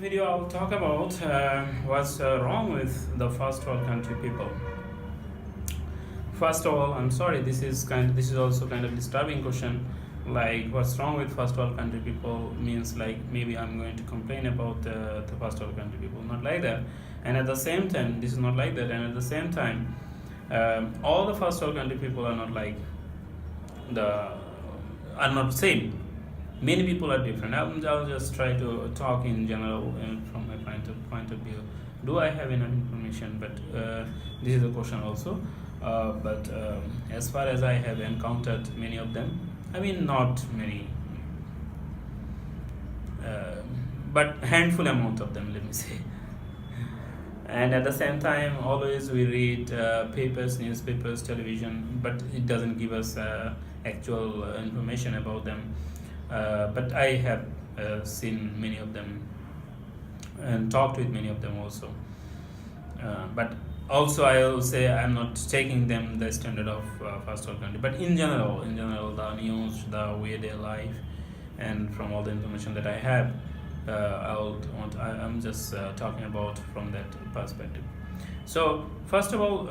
video, I'll talk about what's wrong with the first world country people. First of all, I'm sorry. This is also kind of disturbing question. Like, what's wrong with first world country people means like maybe I'm going to complain about the first world country people. Not like that. And at the same time, this is not like that. And at the same time, all the first world country people are not like the are not same. Many people are different. I'll just try to talk in general from my point of view. Do I have enough information? But this is a question also. But as far as I have encountered many of them, I mean not many, but handful amount of them, let me say. And at the same time, always we read papers, newspapers, television, but it doesn't give us actual information about them. But I have seen many of them and talked with many of them also. But also I will say I'm not taking them the standard of first world country. But in general, the news, the way they live, and from all the information that I have, I'm just talking about from that perspective. So first of all,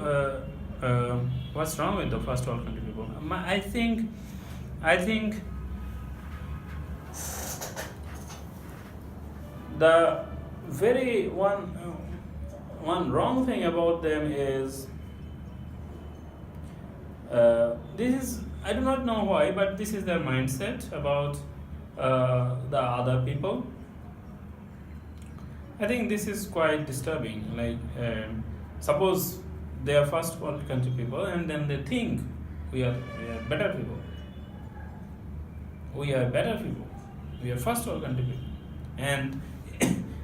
what's wrong with the first world country people? I think the very one wrong thing about them is this is, I do not know why, but this is their mindset about the other people. I think this is quite disturbing. Like, suppose they are first world country people, and then they think we are better people. We are better people. We are first world country people. And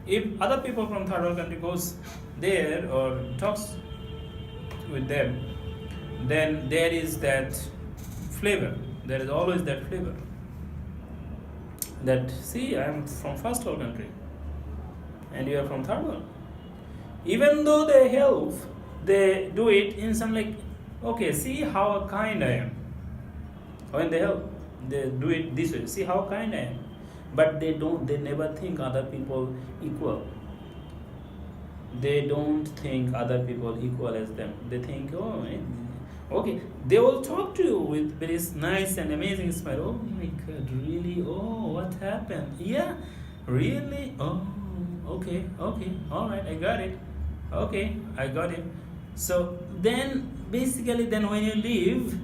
if other people from third world country goes there or talks with them, then there is that flavor. There is always that flavor. That, see, I am from first world country, and you are from third world. Even though they help, they do it in some like, okay, see how kind I am. When they help, they do it this way. See how kind I am. But they never think other people equal. They don't think other people equal as them. They think, oh, okay. They will talk to you with very nice and amazing smile. Oh my God, really? Oh, what happened? Yeah, really? Oh, okay, all right, I got it. Okay, I got it. So then, basically, then when you leave,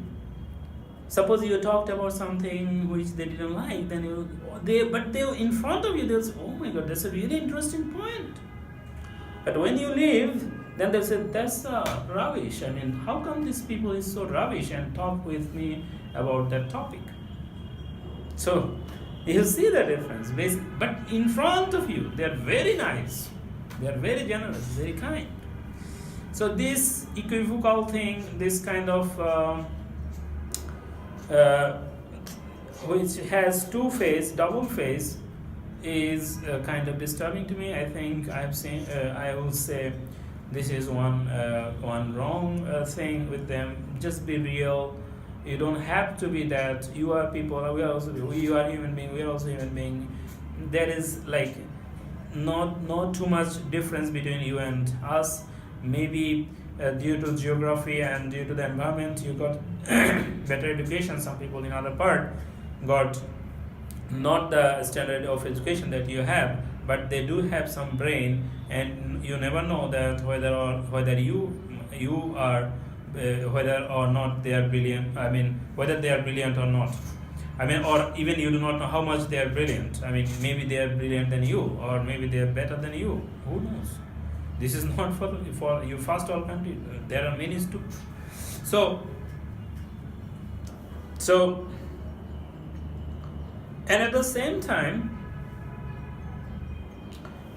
suppose you talked about something which they didn't like, then they in front of you, they'll say, oh my God, that's a really interesting point. But when you leave, then they'll say, that's rubbish. I mean, how come these people is so rubbish and talk with me about that topic? So you see the difference. But in front of you, they are very nice. They are very generous, very kind. So this equivocal thing, this kind of which has two face, double face, is kind of disturbing to me. I think I've seen. I will say this is one wrong thing with them. Just be real. You don't have to be that. You are people. We are also. You are human being. We are also human being. There is like not too much difference between you and us. Maybe due to geography and due to the environment, you got better education. Some people in other part got not the standard of education that you have, but they do have some brain, and you never know that whether you are whether or not they are brilliant. I mean, whether they are brilliant or not. I mean, or even you do not know how much they are brilliant. I mean, maybe they are brilliant than you, or maybe they are better than you. Who knows? This is not for you first world country. There are many too. So, and at the same time,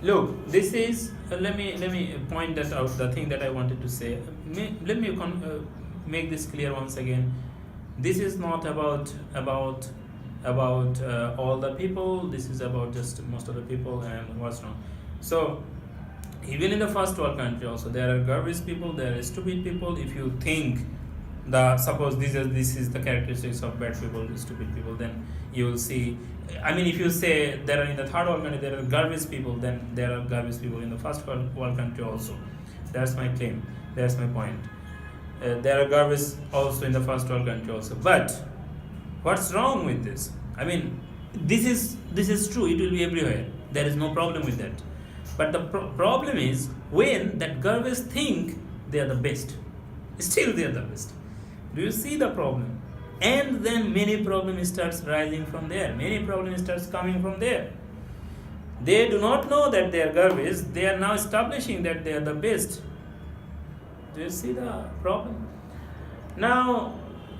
look, this is let me point that out. The thing that I wanted to say. Let me make this clear once again. This is not about all the people. This is about just most of the people and what's wrong. So even in the first world country also, there are garbage people, there are stupid people. If you think suppose this is the characteristics of bad people, stupid people, then you will see. I mean, if you say there are in the third world country there are garbage people, then there are garbage people in the first world country also. That's my claim. That's my point. There are garbage also in the first world country also. But what's wrong with this? I mean, this is true. It will be everywhere. There is no problem with that. But the problem is when that garbage think they are the best. Still they are the best. Do you see the problem? And then many problems starts rising from there. Many problems starts coming from there. They do not know that they are garbage. They are now establishing that they are the best. Do you see the problem? Now,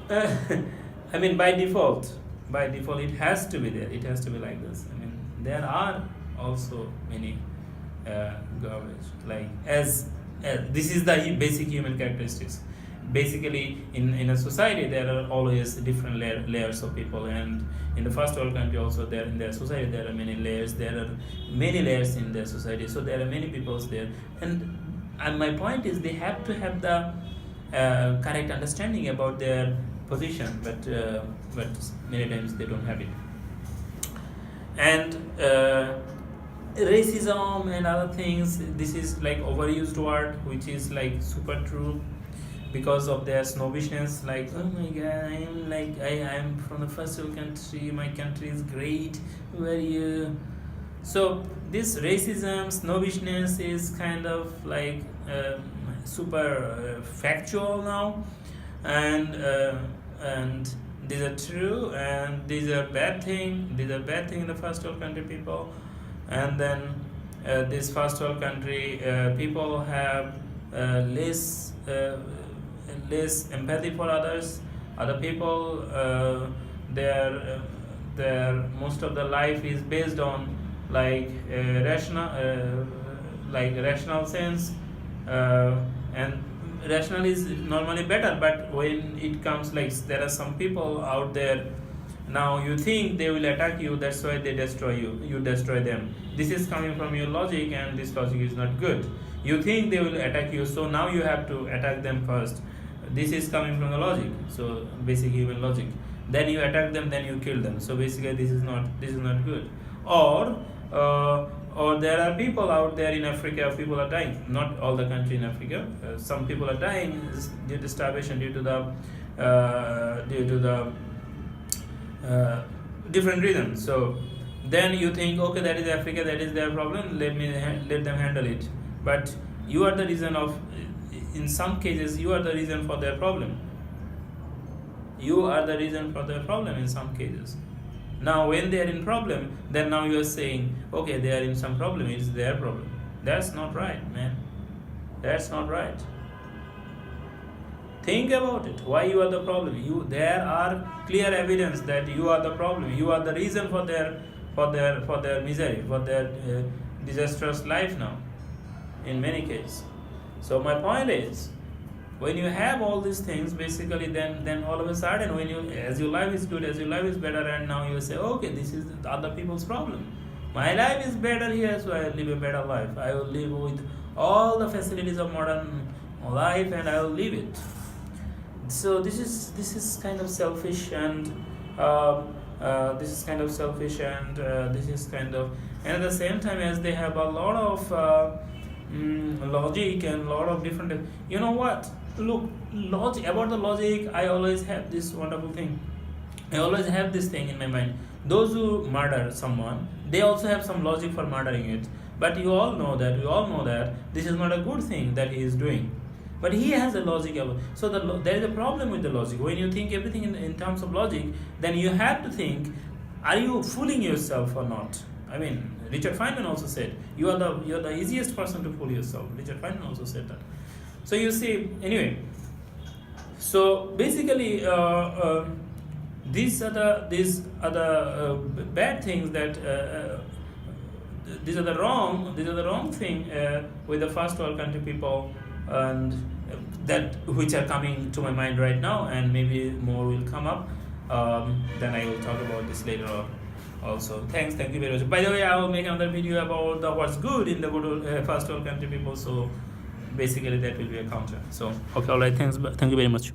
I mean, by default, it has to be there. It has to be like this. I mean, there are also many garbage. Like as this is the basic human characteristics. Basically, in a society, there are always different layers of people, and in the first world country also, there in their society there are many layers. There are many layers in their society, so there are many peoples there. And my point is, they have to have the correct understanding about their position, but many times they don't have it. And racism and other things, this is like overused word, which is like super true. Because of their snobbishness, like, oh my god, I am from the first world country, my country is great, where you? So this racism, snobbishness is kind of like super factual now, and these are true, and these are bad thing. These are bad thing in the first world country people, and then this first world country people have less empathy for others. Other people, their most of their life is based on like rational sense, and rational is normally better. But when it comes like there are some people out there, now you think they will attack you, that's why they destroy you. You destroy them. This is coming from your logic, and this logic is not good. You think they will attack you, so now you have to attack them first. This is coming from the logic, so basic human logic. Then you attack them, then you kill them. So basically, this is not good. Or there are people out there in Africa. People are dying. Not all the country in Africa. Some people are dying due to starvation, due to the different reasons. So then you think, okay, that is Africa, that is their problem. Let them handle it. But you are the reason of. In some cases, you are the reason for their problem. You are the reason for their problem in some cases. Now, when they are in problem, then now you are saying, okay, they are in some problem, it's their problem. That's not right, man. That's not right. Think about it. Why you are the problem? There are clear evidence that you are the problem. You are the reason for their misery, for their disastrous life now, in many cases. So my point is, when you have all these things, basically, then all of a sudden, as your life is good, as your life is better, and now you say, okay, this is the other people's problem. My life is better here, so I will live a better life. I will live with all the facilities of modern life, and I will live it. So this is kind of selfish, and this is kind of, and at the same time, as they have a lot of logic and a lot of different. You know what? Look, about the logic, I always have this wonderful thing. I always have this thing in my mind. Those who murder someone, they also have some logic for murdering it. But we all know that this is not a good thing that he is doing. But he has a logic about. So there is a problem with the logic. When you think everything in terms of logic, then you have to think: are you fooling yourself or not? I mean, Richard Feynman also said, you're the easiest person to fool yourself. Richard Feynman also said that. So you see, anyway. So basically, these are the bad things that these are the wrong thing with the first world country people, and that which are coming to my mind right now, and maybe more will come up. Then I will talk about this later on. Also, thank you very much. By the way, I will make another video about what's good in the first world country people. So basically, that will be a counter. So okay, all right. Thank you very much.